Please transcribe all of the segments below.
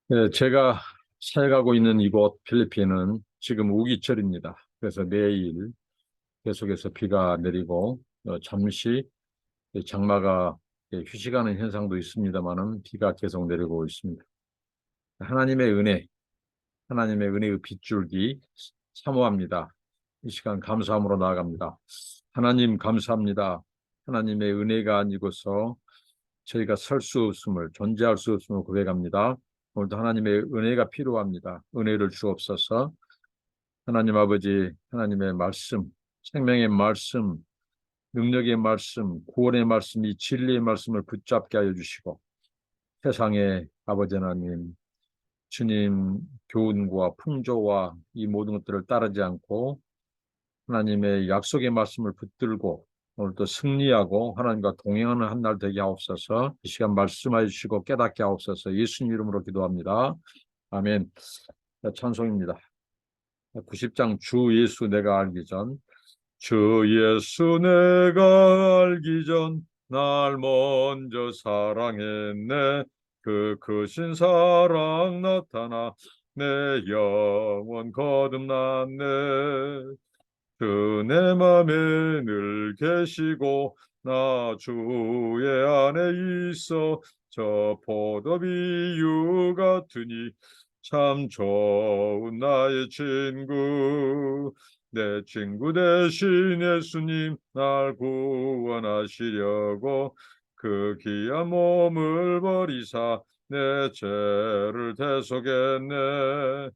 네, 제가 사역하고 있는 이곳 필리핀은 지금 우기철입니다. 그래서 매일 계속해서 비가 내리고 잠시 장마가 휴식하는 현상도 있습니다만은 비가 계속 내리고 있습니다. 하나님의 은혜, 하나님의 은혜의 빗줄기 사모합니다. 이 시간 감사함으로 나아갑니다. 하나님 감사합니다. 하나님의 은혜가 아니고서 저희가 설 수 없음을, 존재할 수 없음을 고백합니다. 오늘도 하나님의 은혜가 필요합니다. 은혜를 주옵소서. 하나님 아버지, 하나님의 말씀, 생명의 말씀, 능력의 말씀, 구원의 말씀, 이 진리의 말씀을 붙잡게 하여 주시고, 세상의 아버지 하나님, 주님 교훈과 풍조와 이 모든 것들을 따르지 않고 하나님의 약속의 말씀을 붙들고 오늘도 승리하고 하나님과 동행하는 한 날 되게 하옵소서. 이 시간 말씀하여 주시고 깨닫게 하옵소서. 예수님 이름으로 기도합니다. 아멘. 찬송입니다. 90장 주 예수 내가 알기 전. 주 예수 내가 알기 전 날 먼저 사랑했네. 그 크신 사랑 나타나 내 영혼 거듭났네. 그 내 맘에 늘 계시고 나 주의 안에 있어 저 포도비유 같으니 참 좋은 나의 친구. 내 친구 대신 예수님 날 구원하시려고 그 귀한 몸을 버리사 내 죄를 대속했네.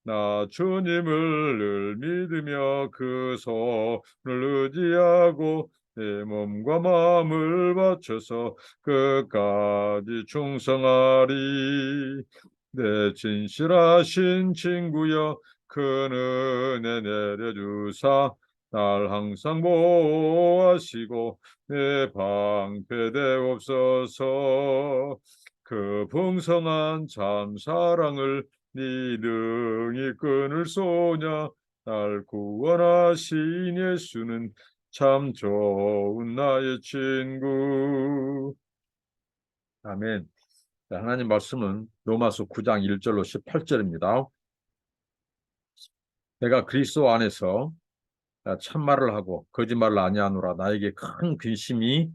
나 주님을 늘 믿으며 그 손을 의지하고 내 몸과 마음을 바쳐서 끝까지 충성하리. 내 진실하신 친구여 큰 은혜 내려주사 날 항상 보호하시고 내 방패 되옵소서. 그 풍성한 참 사랑을 네 능히 끊을 소냐. 날 구원하신 예수는 참 좋은 나의 친구. 아멘. 하나님 말씀은 로마서 9장 1절로 18절입니다. 내가 그리스도 안에서 참말을 하고 거짓말을 아니하노라. 나에게 큰 근심이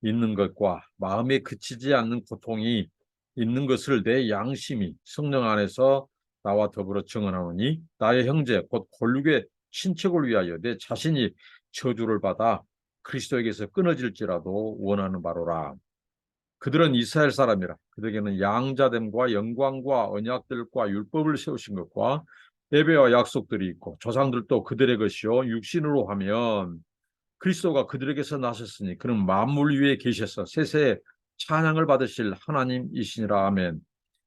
있는 것과 마음에 그치지 않는 고통이 있는 것을 내 양심이 성령 안에서 나와 더불어 증언하노니 나의 형제 곧 골육의 친척을 위하여 내 자신이 저주를 받아 그리스도에게서 끊어질지라도 원하는 바로라. 그들은 이스라엘 사람이라. 그들에게는 양자됨과 영광과 언약들과 율법을 세우신 것과 예배와 약속들이 있고 조상들도 그들의 것이요 육신으로 하면 그리스도가 그들에게서 나셨으니 그는 만물 위에 계셔서 세세에 찬양을 받으실 하나님이시니라. 아멘.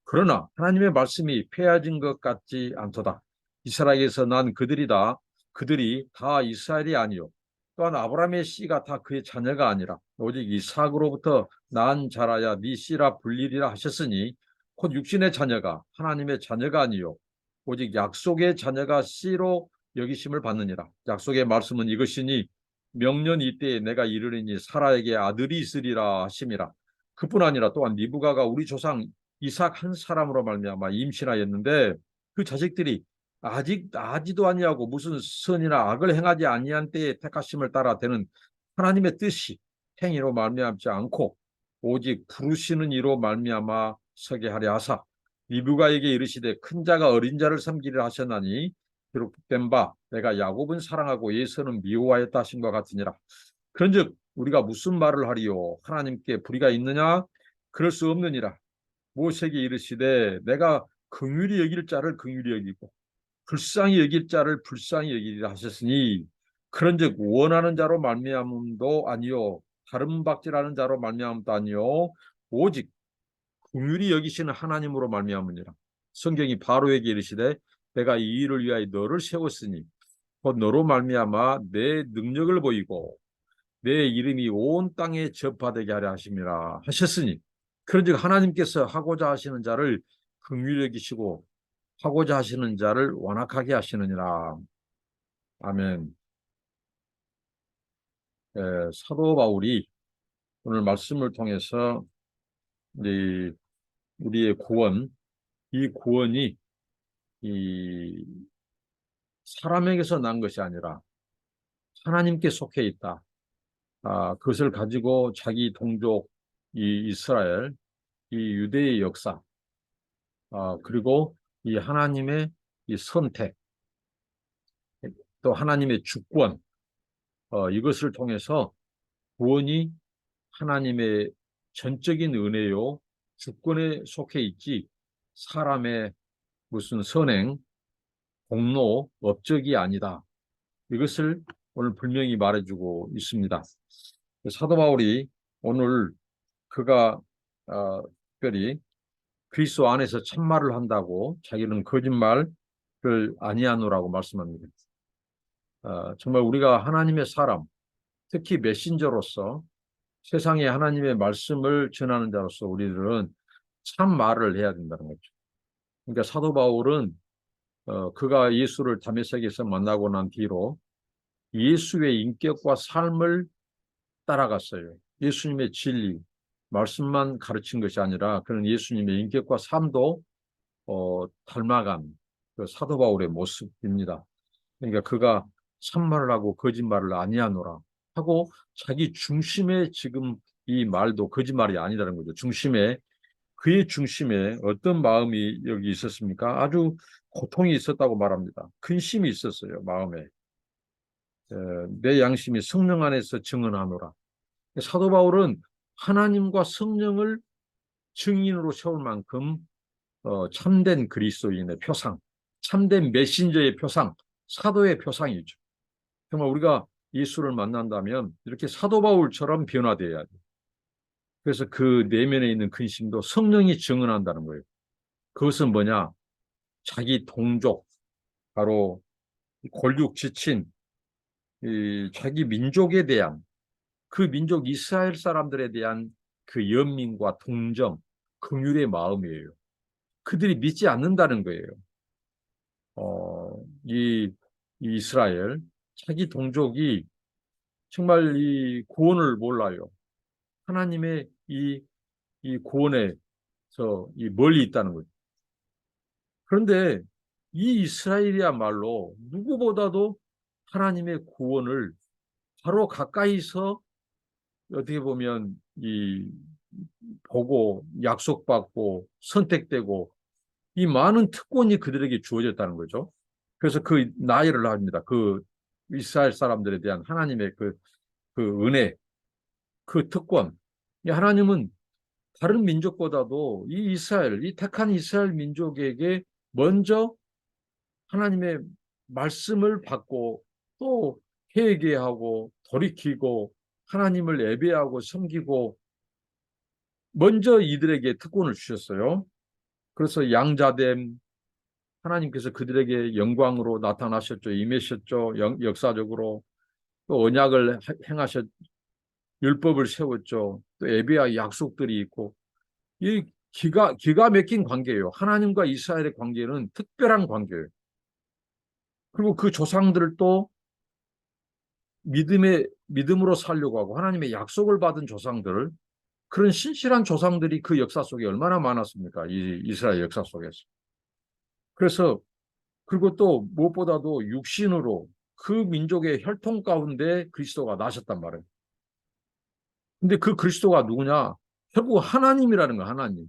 그러나 하나님의 말씀이 폐해진 것 같지 않도다. 이스라엘에서 난 그들이다. 그들이 다 이스라엘이 아니요 또한 아브라함의 씨가 다 그의 자녀가 아니라 오직 이삭으로부터 난 자라야 네 씨라 불리리라 하셨으니 곧 육신의 자녀가 하나님의 자녀가 아니요 오직 약속의 자녀가 씨로 여기심을 받느니라. 약속의 말씀은 이것이니 명년 이때에 내가 이르리니 사라에게 아들이 있으리라 하심이라. 그뿐 아니라 또한 리브가가 우리 조상 이삭 한 사람으로 말미암아 임신하였는데 그 자식들이 아직 나지도 아니하고 무슨 선이나 악을 행하지 아니한 때에 택하심을 따라 되는 하나님의 뜻이 행위로 말미암지 않고 오직 부르시는 이로 말미암아 서게 하려 하사 리브가에게 이르시되 큰 자가 어린 자를 섬기려 하셨나니 기록된 바 내가 야곱은 사랑하고 예서는 미워하였다 하신 것 같으니라. 그런즉 우리가 무슨 말을 하리요? 하나님께 불의가 있느냐? 그럴 수 없느니라. 모세에게 이르시되 내가 긍휼히 여길 자를 긍휼히 여기고 불쌍히 여길 자를 불쌍히 여기리라 하셨으니 그런즉 원하는 자로 말미암음도 아니요 다른 박질하는 자로 말미암음도 아니요 오직 긍휼히 여기시는 하나님으로 말미암으니라. 성경이 바로에게 이르시되 내가 이 일을 위하여 너를 세웠으니 곧 너로 말미암아 내 능력을 보이고 내 이름이 온 땅에 전파되게 하려 하심이라 하셨으니 그런즉 하나님께서 하고자 하시는 자를 긍휼히 여기시고 하고자 하시는 자를 완악하게 하시느니라. 아멘. 사도 바울이 오늘 말씀을 통해서 우리의 구원, 이 구원이 이 사람에게서 난 것이 아니라 하나님께 속해 있다. 그것을 가지고 자기 동족 이 이스라엘, 이 유대의 역사, 그리고 이 하나님의 이 선택, 또 하나님의 주권, 이것을 통해서 구원이 하나님의 전적인 은혜요, 주권에 속해 있지 사람의 무슨 선행, 공로, 업적이 아니다. 이것을 오늘 분명히 말해주고 있습니다. 사도 바울이 오늘 그가 특별히 그리스도 안에서 참말을 한다고 자기는 거짓말을 아니하노라고 말씀합니다. 정말 우리가 하나님의 사람, 특히 메신저로서 세상에 하나님의 말씀을 전하는 자로서 우리들은 참 말을 해야 된다는 거죠. 그러니까 사도 바울은 그가 예수를 다메섹에서 만나고 난 뒤로 예수의 인격과 삶을 따라갔어요. 예수님의 진리, 말씀만 가르친 것이 아니라 그런 예수님의 인격과 삶도 닮아간 그 사도 바울의 모습입니다. 그러니까 그가 참말을 하고 거짓말을 아니하노라 하고 자기 중심에 지금 이 말도 거짓말이 아니라는 거죠. 그의 중심에 어떤 마음이 여기 있었습니까? 아주 고통이 있었다고 말합니다. 근심이 있었어요, 마음에. 내 양심이 성령 안에서 증언하노라. 사도 바울은 하나님과 성령을 증인으로 세울 만큼 참된 그리스도인의 표상, 참된 메신저의 표상, 사도의 표상이죠. 정말 우리가 예수를 만난다면 이렇게 사도 바울처럼 변화되어야 돼요. 그래서 그 내면에 있는 근심도 성령이 증언한다는 거예요. 그것은 뭐냐? 자기 동족, 바로 골육 지친 자기 민족에 대한 그 민족 이스라엘 사람들에 대한 그 연민과 동정, 긍휼의 마음이에요. 그들이 믿지 않는다는 거예요. 이 이스라엘, 자기 동족이 정말 이 구원을 몰라요. 하나님의 이 구원에서 이 멀리 있다는 거죠. 그런데 이 이스라엘이야말로 누구보다도 하나님의 구원을 바로 가까이서 어떻게 보면 보고 약속받고 선택되고 이 많은 특권이 그들에게 주어졌다는 거죠. 그래서 그 나열을 합니다. 그 이스라엘 사람들에 대한 하나님의 그 은혜, 그 특권. 이 하나님은 다른 민족보다도 이 이스라엘, 이 택한 이스라엘 민족에게 먼저 하나님의 말씀을 받고 또 회개하고 돌이키고 하나님을 예배하고 섬기고 먼저 이들에게 특권을 주셨어요. 그래서 양자됨, 하나님께서 그들에게 영광으로 나타나셨죠. 임하셨죠. 역사적으로 또 언약을 행하셨, 율법을 세웠죠. 또 예배와 약속들이 있고 이 기가 막힌 관계예요. 하나님과 이스라엘의 관계는 특별한 관계예요. 그리고 그 조상들을 또 믿음으로 살려고 하고 하나님의 약속을 받은 조상들, 그런 신실한 조상들이 그 역사 속에 얼마나 많았습니까? 이 이스라엘 역사 속에서. 그래서 그리고 또 무엇보다도 육신으로 그 민족의 혈통 가운데 그리스도가 나셨단 말이에요. 근데 그 그리스도가 누구냐? 결국 하나님이라는 거야, 하나님.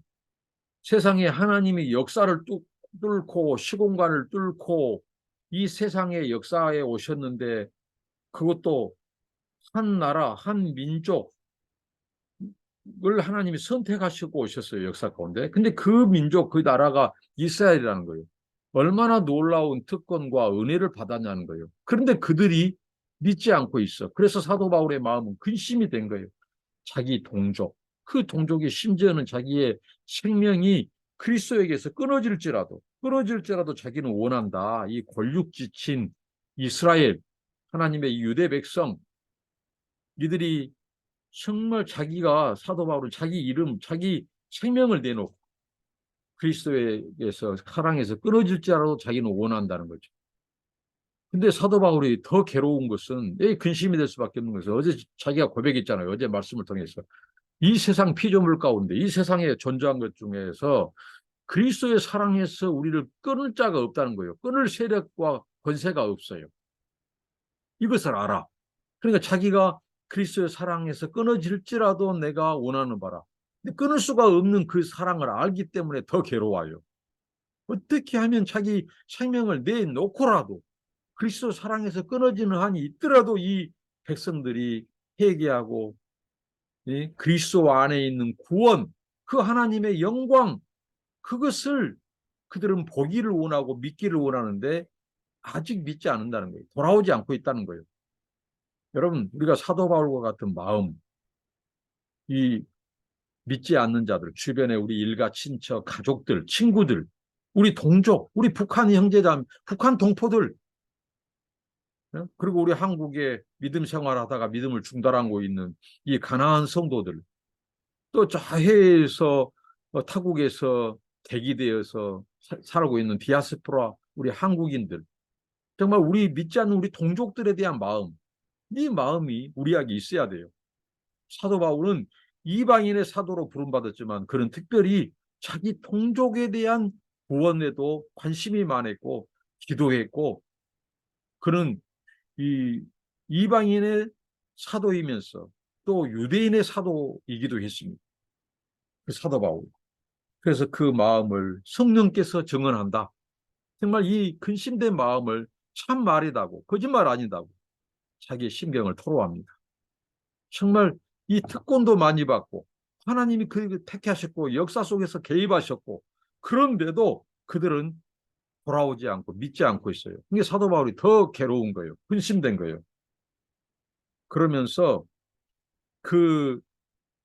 세상에 하나님이 역사를 뚫고 시공간을 뚫고 이 세상의 역사에 오셨는데 그것도 한 나라, 한 민족을 하나님이 선택하시고 오셨어요, 역사 가운데. 근데 그 민족, 그 나라가 이스라엘이라는 거예요. 얼마나 놀라운 특권과 은혜를 받았냐는 거예요. 그런데 그들이 믿지 않고 있어. 그래서 사도 바울의 마음은 근심이 된 거예요. 자기 동족, 그 동족이 심지어는 자기의 생명이 그리스도에게서 끊어질지라도 자기는 원한다. 이 골육지친 이스라엘, 하나님의 유대 백성, 이들이 정말 자기가 사도 바울은 자기 이름, 자기 생명을 내놓고 그리스도에게서 사랑해서 끊어질지라도 자기는 원한다는 거죠. 근데 사도 바울이 더 괴로운 것은 근심이 될 수밖에 없는 것은 어제 자기가 고백했잖아요. 어제 말씀을 통해서 이 세상 피조물 가운데 이 세상에 존재한 것 중에서 그리스도의 사랑에서 우리를 끊을 자가 없다는 거예요. 끊을 세력과 권세가 없어요. 이것을 알아. 그러니까 자기가 그리스도의 사랑에서 끊어질지라도 내가 원하는 바라. 근데 끊을 수가 없는 그 사랑을 알기 때문에 더 괴로워요. 어떻게 하면 자기 생명을 내놓고라도 그리스도 사랑에서 끊어지는 한이 있더라도 이 백성들이 회개하고 그리스도 안에 있는 구원, 그 하나님의 영광, 그것을 그들은 보기를 원하고 믿기를 원하는데 아직 믿지 않는다는 거예요. 돌아오지 않고 있다는 거예요. 여러분, 우리가 사도 바울과 같은 마음, 이 믿지 않는 자들, 주변에 우리 일가, 친척, 가족들, 친구들, 우리 동족, 우리 북한 형제자, 북한 동포들, 그리고 우리 한국에 믿음 생활하다가 믿음을 중단하고 있는 이 가나안 성도들, 또 자해에서 타국에서 대기되어서 살고 있는 디아스포라 우리 한국인들, 정말 우리 믿지 않는 우리 동족들에 대한 마음, 이 마음이 우리에게 있어야 돼요. 사도 바울은 이방인의 사도로 부름받았지만 그는 특별히 자기 동족에 대한 구원에도 관심이 많았고 기도했고, 그는 이 이방인의 사도이면서 또 유대인의 사도이기도 했습니다. 그 사도 바울. 그래서 그 마음을 성령께서 증언한다. 정말 이 근심된 마음을 참 말이다고, 거짓말 아니다고 자기의 심경을 토로합니다. 정말 이 특권도 많이 받고 하나님이 그 택하셨고 역사 속에서 개입하셨고, 그런데도 그들은 돌아오지 않고 믿지 않고 있어요. 이게 사도 바울이 더 괴로운 거예요. 근심된 거예요. 그러면서 그,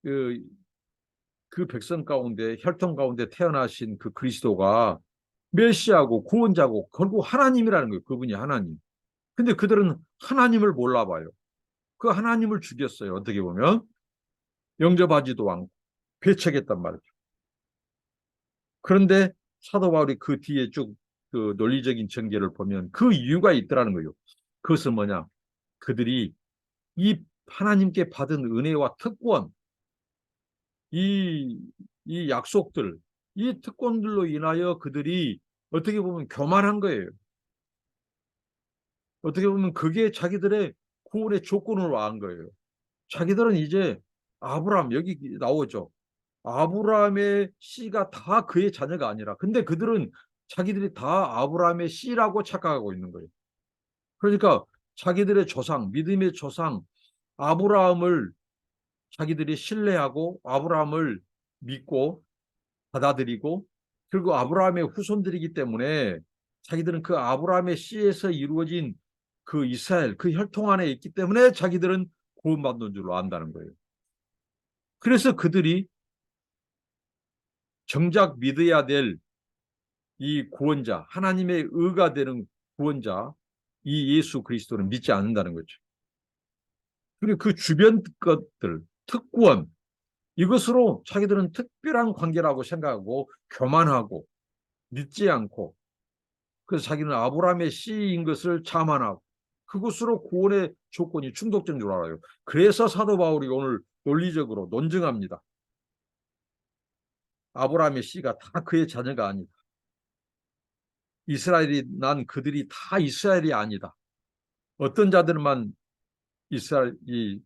그, 그 백성 가운데, 혈통 가운데 태어나신 그 그리스도가 메시아고 구원자고 결국 하나님이라는 거예요. 그분이 하나님. 근데 그들은 하나님을 몰라봐요. 그 하나님을 죽였어요. 어떻게 보면 영접하지도 않고 배척했단 말이죠. 그런데 사도 바울이 그 뒤에 쭉 그 논리적인 전개를 보면 그 이유가 있더라는 거예요. 그것은 뭐냐? 그들이 이 하나님께 받은 은혜와 특권, 이, 이 약속들, 이 특권들로 인하여 그들이 어떻게 보면 교만한 거예요. 어떻게 보면 그게 자기들의 구원의 조건으로 안 거예요. 자기들은 이제 아브라함, 여기 나오죠. 아브라함의 씨가 다 그의 자녀가 아니라, 근데 그들은 자기들이 다 아브라함의 씨라고 착각하고 있는 거예요. 그러니까 자기들의 조상, 믿음의 조상 아브라함을 자기들이 신뢰하고 아브라함을 믿고 받아들이고, 그리고 아브라함의 후손들이기 때문에 자기들은 그 아브라함의 씨에서 이루어진 그 이스라엘, 그 혈통 안에 있기 때문에 자기들은 구원받는 줄로 안다는 거예요. 그래서 그들이 정작 믿어야 될 이 구원자, 하나님의 의가 되는 구원자, 이 예수 그리스도를 믿지 않는다는 거죠. 그리고 그 주변 것들, 특권, 이것으로 자기들은 특별한 관계라고 생각하고 교만하고 믿지 않고, 그래서 자기는 아브라함의 씨인 것을 자만하고 그것으로 구원의 조건이 충족된 줄 알아요. 그래서 사도 바울이 오늘 논리적으로 논증합니다. 아브라함의 씨가 다 그의 자녀가 아니다. 이스라엘이 난 그들이 다 이스라엘이 아니다. 어떤 자들만 이스라엘이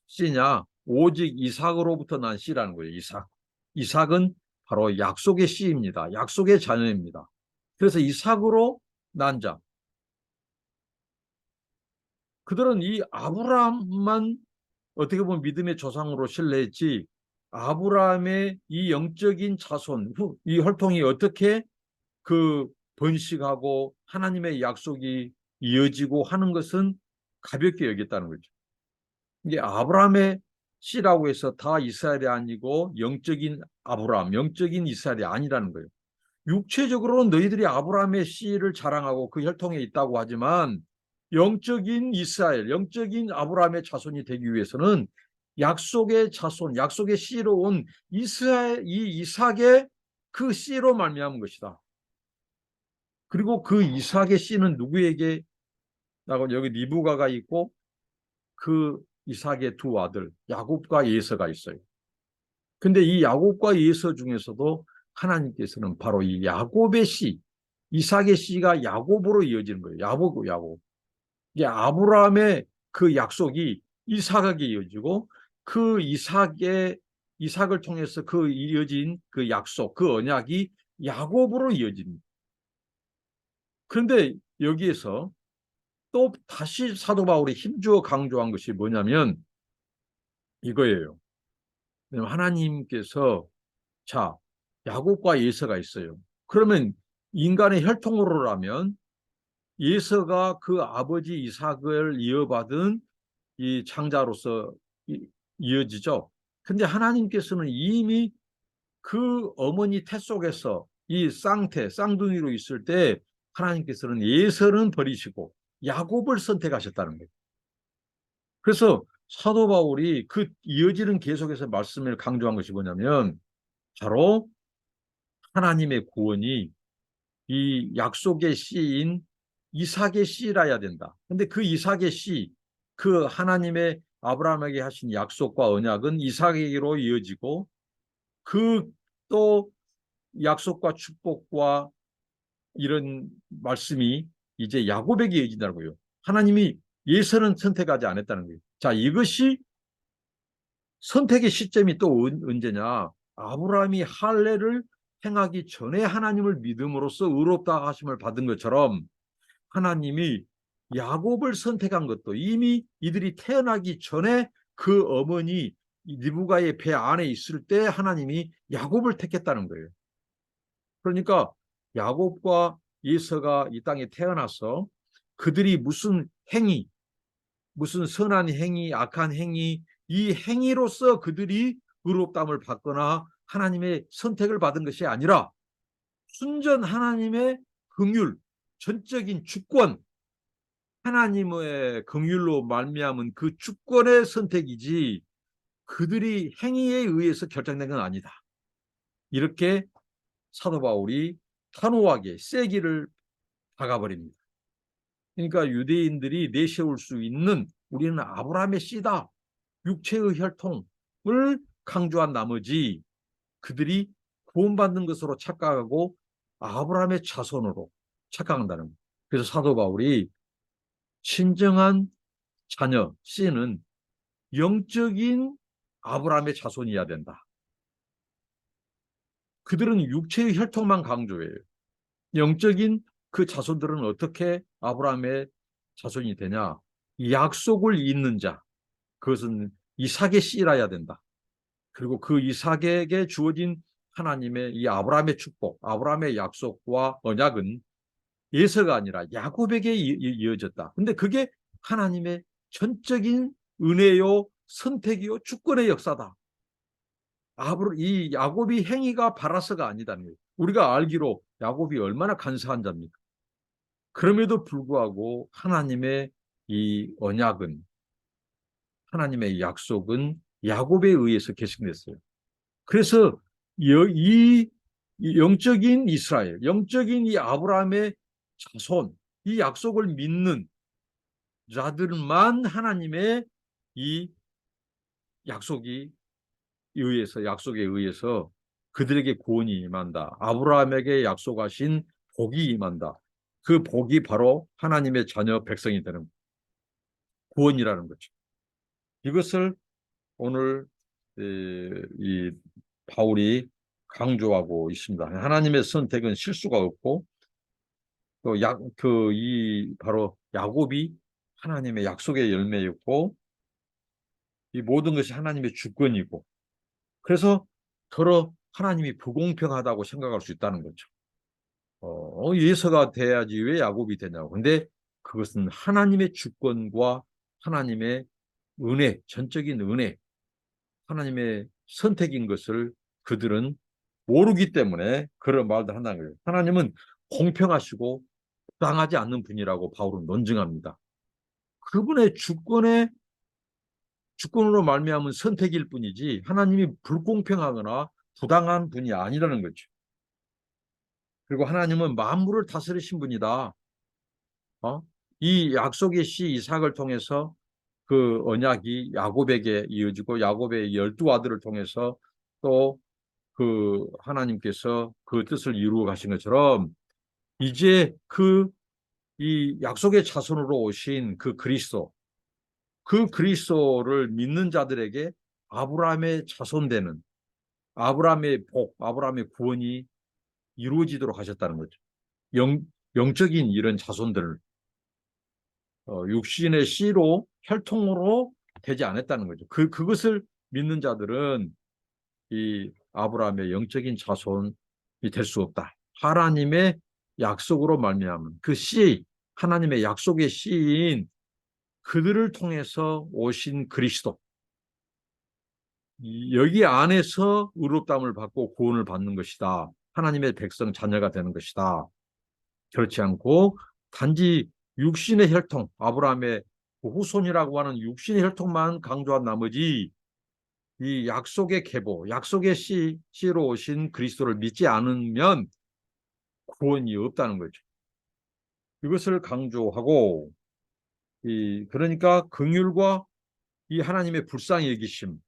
씨냐? 오직 이삭으로부터 난 씨라는 거예요. 이삭. 이삭은 바로 약속의 씨입니다. 약속의 자녀입니다. 그래서 이삭으로 난 자. 그들은 이 아브라함만 어떻게 보면 믿음의 조상으로 신뢰했지, 아브라함의 이 영적인 자손, 이 혈통이 어떻게 그 번식하고 하나님의 약속이 이어지고 하는 것은 가볍게 여겼다는 거죠. 이게 아브라함의 씨라고 해서 다 이스라엘이 아니고 영적인 아브라함, 영적인 이스라엘이 아니라는 거예요. 육체적으로는 너희들이 아브라함의 씨를 자랑하고 그 혈통에 있다고 하지만 영적인 이스라엘, 영적인 아브라함의 자손이 되기 위해서는 약속의 자손, 약속의 씨로 온 이스라엘, 이 이삭의 그 씨로 말미암은 것이다. 그리고 그 이삭의 씨는 누구에게 나고, 여기 리브가가 있고 그 이삭의 두 아들 야곱과 예서가 있어요. 근데 이 야곱과 예서 중에서도 하나님께서는 바로 이 야곱의 씨, 이삭의 씨가 야곱으로 이어지는 거예요. 야곱. 이게 아브라함의 그 약속이 이삭에게 이어지고 그 이삭을 통해서 그 이어진 그 약속, 그 언약이 야곱으로 이어집니다. 그런데 여기에서 또 다시 사도 바울이 힘주어 강조한 것이 뭐냐면 이거예요. 하나님께서 자, 야곱과 예서가 있어요. 그러면 인간의 혈통으로라면 예서가 그 아버지 이삭을 이어받은 이 창자로서 이어지죠. 근데 하나님께서는 이미 그 어머니 태 속에서 이 쌍둥이로 있을 때 하나님께서는 예서는 버리시고 야곱을 선택하셨다는 거예요. 그래서 사도 바울이 그 이어지는 계속해서 말씀을 강조한 것이 뭐냐면 바로 하나님의 구원이 이 약속의 씨인 이삭의 씨라야 된다. 근데 그 이삭의 씨, 그 하나님의 아브라함에게 하신 약속과 언약은 이삭에게로 이어지고 그 또 약속과 축복과 이런 말씀이 이제 야곱에게 이어진다고요. 하나님이 예서는 선택하지 않았다는 거예요. 자, 이것이 선택의 시점이 또 언제냐? 아브라함이 할례를 행하기 전에 하나님을 믿음으로써 의롭다 하심을 받은 것처럼 하나님이 야곱을 선택한 것도 이미 이들이 태어나기 전에 그 어머니 리브가의 배 안에 있을 때 하나님이 야곱을 택했다는 거예요. 그러니까 야곱과 예서가 이 땅에 태어나서 그들이 무슨 행위, 무슨 선한 행위, 악한 행위, 이 행위로서 그들이 의롭다함을 받거나 하나님의 선택을 받은 것이 아니라 순전 하나님의 긍휼, 전적인 주권, 하나님의 긍휼로 말미암은 그 주권의 선택이지 그들이 행위에 의해서 결정된 건 아니다. 이렇게 사도 바울이 단호하게 세기를 박아버립니다. 그러니까 유대인들이 내세울 수 있는 우리는 아브라함의 씨다. 육체의 혈통을 강조한 나머지 그들이 구원받는 것으로 착각하고 아브라함의 자손으로 착각한다는 거예요. 그래서 사도 바울이 친정한 자녀 씨는 영적인 아브라함의 자손이어야 된다. 그들은 육체의 혈통만 강조해요. 영적인 그 자손들은 어떻게 아브라함의 자손이 되냐? 약속을 잇는 자, 그것은 이삭의 씨라야 된다. 그리고 그 이삭에게 주어진 하나님의 이 아브라함의 축복, 아브라함의 약속과 언약은 예서가 아니라 야곱에게 이어졌다. 근데 그게 하나님의 전적인 은혜요, 선택이요, 주권의 역사다. 이 야곱이 행위가 바라서가 아니다는 거예요. 우리가 알기로 야곱이 얼마나 간사한 자입니까? 그럼에도 불구하고 하나님의 이 언약은, 하나님의 약속은 야곱에 의해서 계승됐어요. 그래서 이 영적인 이스라엘, 영적인 이 아브라함의 자손, 이 약속을 믿는 자들만 하나님의 이 약속에 의해서 그들에게 구원이 임한다. 아브라함에게 약속하신 복이 임한다. 그 복이 바로 하나님의 자녀 백성이 되는 구원이라는 거죠. 이것을 오늘 이 바울이 강조하고 있습니다. 하나님의 선택은 실수가 없고 또 바로 야곱이 하나님의 약속의 열매였고 이 모든 것이 하나님의 주권이고 그래서 더러 하나님이 불공평하다고 생각할 수 있다는 거죠. 예서가 돼야지 왜 야곱이 되냐고. 근데 그것은 하나님의 주권과 하나님의 은혜, 전적인 은혜, 하나님의 선택인 것을 그들은 모르기 때문에 그런 말도 한다는 거예요. 하나님은 공평하시고 부당하지 않는 분이라고 바울은 논증합니다. 그분의 주권으로 말미암은 선택일 뿐이지 하나님이 불공평하거나 부당한 분이 아니라는 거죠. 그리고 하나님은 만물을 다스리신 분이다. 이 약속의 씨 이삭을 통해서 그 언약이 야곱에게 이어지고 야곱의 12 아들을 통해서 또 그 하나님께서 그 뜻을 이루어 가신 것처럼 이제 이 약속의 자손으로 오신 그 그리스도, 그 그리스도를 믿는 자들에게 아브라함의 자손되는 아브라함의 복, 아브라함의 구원이 이루어지도록 하셨다는 거죠. 영적인 이런 자손들을 육신의 씨로 혈통으로 되지 않았다는 거죠. 그것을 믿는 자들은 이 아브라함의 영적인 자손이 될 수 없다. 하나님의 약속으로 말미암은 그 씨, 하나님의 약속의 씨인 그들을 통해서 오신 그리스도, 여기 안에서 의롭다함을 받고 구원을 받는 것이다. 하나님의 백성 자녀가 되는 것이다. 그렇지 않고 단지 육신의 혈통, 아브라함의 후손이라고 하는 육신의 혈통만 강조한 나머지 이 약속의 계보, 약속의 씨로 오신 그리스도를 믿지 않으면 구원이 없다는 거죠. 이것을 강조하고 그러니까 긍휼과 이 하나님의 불쌍히 여기심,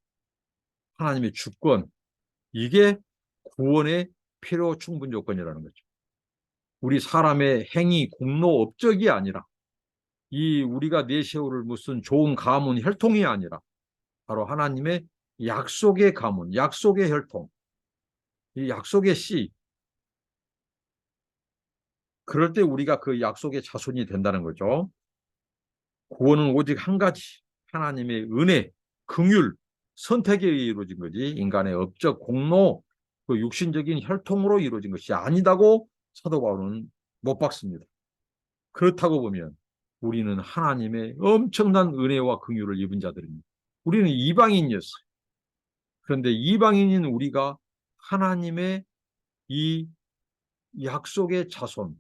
하나님의 주권, 이게 구원의 필요 충분 조건이라는 거죠. 우리 사람의 행위, 공로, 업적이 아니라 이 우리가 내세울 무슨 좋은 가문, 혈통이 아니라 바로 하나님의 약속의 가문, 약속의 혈통, 이 약속의 씨. 그럴 때 우리가 그 약속의 자손이 된다는 거죠. 구원은 오직 한 가지, 하나님의 은혜, 긍휼, 선택에 이루어진 거지 인간의 업적, 공로, 그 육신적인 혈통으로 이루어진 것이 아니다고 사도 바울은 못 박습니다. 그렇다고 보면 우리는 하나님의 엄청난 은혜와 긍휼을 입은 자들입니다. 우리는 이방인이었어요. 그런데 이방인인 우리가 하나님의 이 약속의 자손,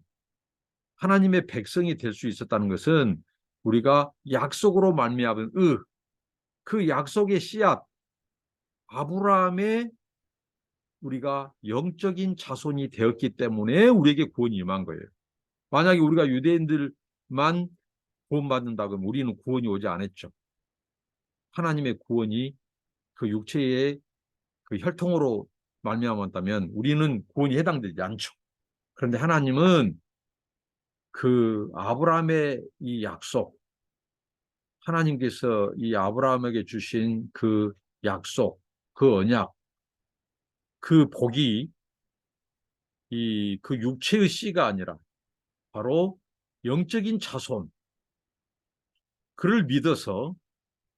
하나님의 백성이 될 수 있었다는 것은 우리가 약속으로 말미암은 그 약속의 씨앗, 아브라함의 우리가 영적인 자손이 되었기 때문에 우리에게 구원이 임한 거예요. 만약에 우리가 유대인들만 구원받는다 그러면 우리는 구원이 오지 않았죠. 하나님의 구원이 그 육체의 그 혈통으로 말미암았다면 우리는 구원이 해당되지 않죠. 그런데 하나님은 그 아브라함의 이 약속, 하나님께서 이 아브라함에게 주신 그 약속, 그 언약, 그 복이 그 육체의 씨가 아니라 바로 영적인 자손, 그를 믿어서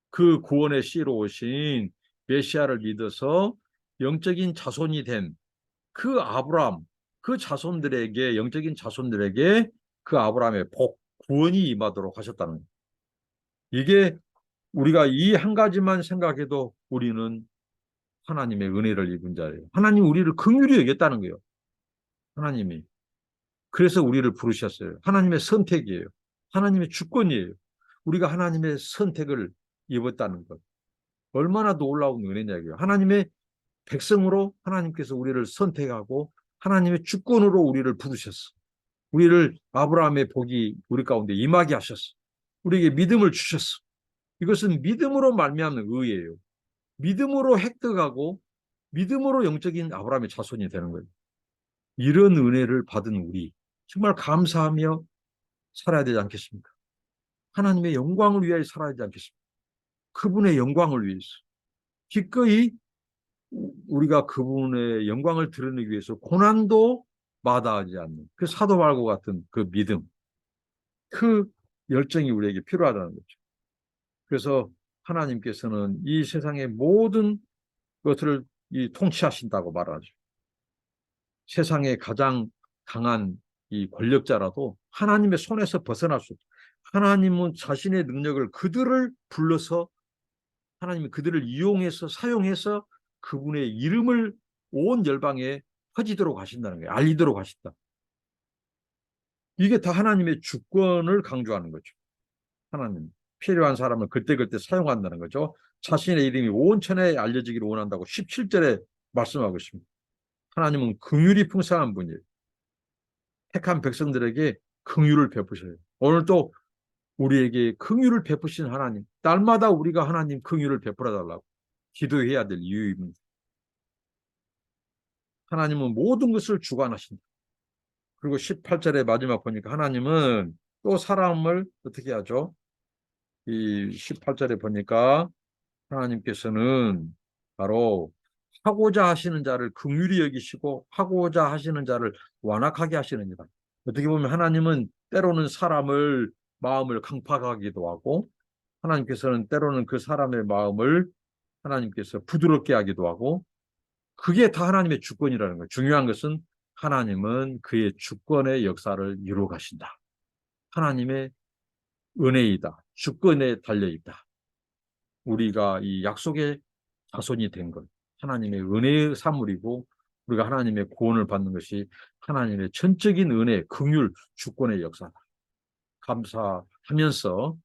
그 구원의 씨로 오신 메시아를 믿어서 영적인 자손이 된 그 아브라함, 그 자손들에게, 영적인 자손들에게 그 아브라함의 복, 구원이 임하도록 하셨다는 거예요. 이게 우리가 이 한 가지만 생각해도 우리는 하나님의 은혜를 입은 자예요. 하나님 우리를 긍휼히 여겼다는 거예요. 하나님이. 그래서 우리를 부르셨어요. 하나님의 선택이에요. 하나님의 주권이에요. 우리가 하나님의 선택을 입었다는 것. 얼마나 놀라운 은혜냐고요. 하나님의 백성으로 하나님께서 우리를 선택하고 하나님의 주권으로 우리를 부르셨어. 우리를 아브라함의 복이 우리 가운데 임하게 하셨어. 우리에게 믿음을 주셨어. 이것은 믿음으로 말미암는 의예요. 믿음으로 획득하고 믿음으로 영적인 아브라함의 자손이 되는 거예요. 이런 은혜를 받은 우리 정말 감사하며 살아야 되지 않겠습니까? 하나님의 영광을 위하여 살아야 되지 않겠습니까? 그분의 영광을 위해서 기꺼이 우리가 그분의 영광을 드러내기 위해서 고난도 마다하지 않는 그 사도 바울과 같은 그 믿음, 그 열정이 우리에게 필요하다는 거죠. 그래서 하나님께서는 이 세상의 모든 것을 통치하신다고 말하죠. 세상의 가장 강한 이 권력자라도 하나님의 손에서 벗어날 수 없죠. 하나님은 자신의 능력을 그들을 불러서 하나님이 그들을 이용해서 사용해서 그분의 이름을 온 열방에 퍼지도록 하신다는 거예요. 알리도록 하신다. 이게 다 하나님의 주권을 강조하는 거죠. 하나님 필요한 사람을 그때그때 사용한다는 거죠. 자신의 이름이 온 천하에 알려지기를 원한다고 17절에 말씀하고 있습니다. 하나님은 긍휼이 풍성한 분이에요. 택한 백성들에게 긍휼을 베푸셔요. 오늘 또 우리에게 긍휼을 베푸신 하나님, 날마다 우리가 하나님 긍휼을 베풀어 달라고 기도해야 될 이유입니다. 하나님은 모든 것을 주관하신다. 그리고 18절의 마지막 보니까 하나님은 또 사람을 어떻게 하죠? 이 18절에 보니까 하나님께서는 바로 하고자 하시는 자를 긍휼히 여기시고 하고자 하시는 자를 완악하게 하시느니라. 어떻게 보면 하나님은 때로는 사람을 마음을 강팍하기도 하고 하나님께서는 때로는 그 사람의 마음을 하나님께서 부드럽게 하기도 하고 그게 다 하나님의 주권이라는 거예요. 중요한 것은 하나님은 그의 주권의 역사를 이루어 가신다. 하나님의 은혜이다. 주권에 달려있다. 우리가 이 약속의 자손이 된 것, 하나님의 은혜의 사물이고 우리가 하나님의 구원을 받는 것이 하나님의 전적인 은혜, 긍휼, 주권의 역사다. 감사하면서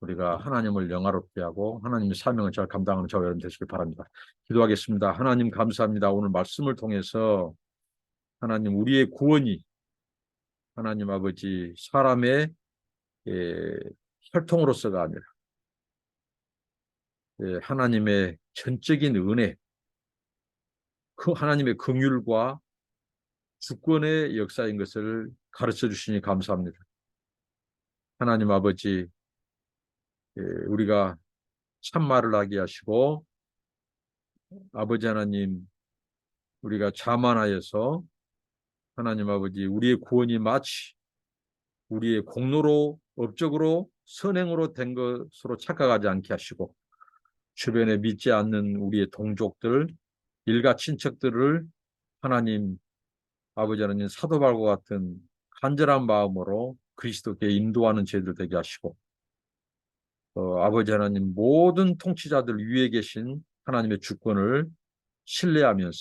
우리가 하나님을 영화롭게 하고 하나님의 사명을 잘 감당하는 저와 여러분 되시길 바랍니다. 기도하겠습니다. 하나님 감사합니다. 오늘 말씀을 통해서 하나님 우리의 구원이 하나님 아버지 사람의 예, 혈통으로서가 아니라 하나님의 전적인 은혜, 그 하나님의 긍휼과 주권의 역사인 것을 가르쳐 주시니 감사합니다. 하나님 아버지, 우리가 참말을 하게 하시고 아버지 하나님, 우리가 자만하여서 하나님 아버지, 우리의 구원이 마치 우리의 공로로 업적으로 선행으로 된 것으로 착각하지 않게 하시고 주변에 믿지 않는 우리의 동족들, 일가 친척들을 하나님 아버지 하나님 사도 바울과 같은 간절한 마음으로 그리스도께 인도하는 제들 되게 하시고 아버지 하나님 모든 통치자들 위에 계신 하나님의 주권을 신뢰하면서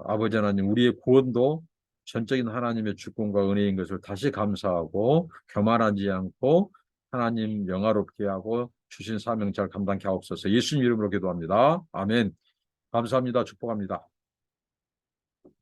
아버지 하나님 우리의 구원도 전적인 하나님의 주권과 은혜인 것을 다시 감사하고 교만하지 않고 하나님 영화롭게 하고 주신 사명 잘 감당케 하옵소서. 예수님 이름으로 기도합니다. 아멘. 감사합니다. 축복합니다.